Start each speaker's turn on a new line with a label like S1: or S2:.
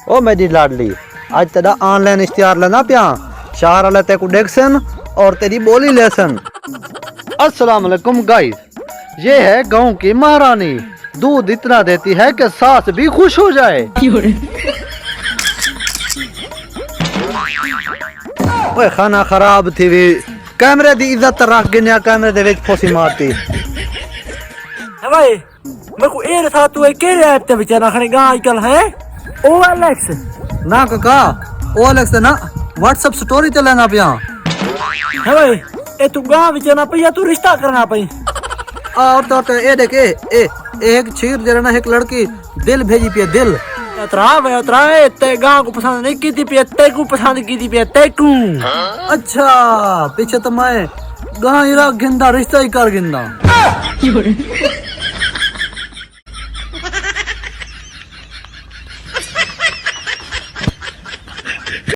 S1: ओ मेरी लाडली, आज तेरा ऑनलाइन इश्तिहार लेना पिया। शहर वाले तेरे को देखसन और तेरी बोली लेसन। अस्सलाम वालेकुम गाइस, ये है गांव की महारानी। दूध इतना देती है कि सास भी खुश हो जाए। ओए खाना खराब थी भी कैमरे दी इज्जत रख गिनिया कैमरे दे विच फोसी मारती।
S2: भाई मेरे को ये था तू के ऐप ते बेचारा खने गा आजकल है OLX
S1: ना काका OLX ना व्हाट्सएप स्टोरी ते लेना पिया
S2: है भाई ए तू गा बेचारा पैया तू रिश्ता करना पई
S1: और तो ये देख ए एक छीर जरा एक लड़की दिल भेजी पिया दिल
S2: उतरा ते गा को पसंद नहीं की थी पिया ते को पसंद की थी पिया ते को
S1: अच्छा पीछे तो मैं गा इरा गिंदा रिश्ता ही कर गिंदा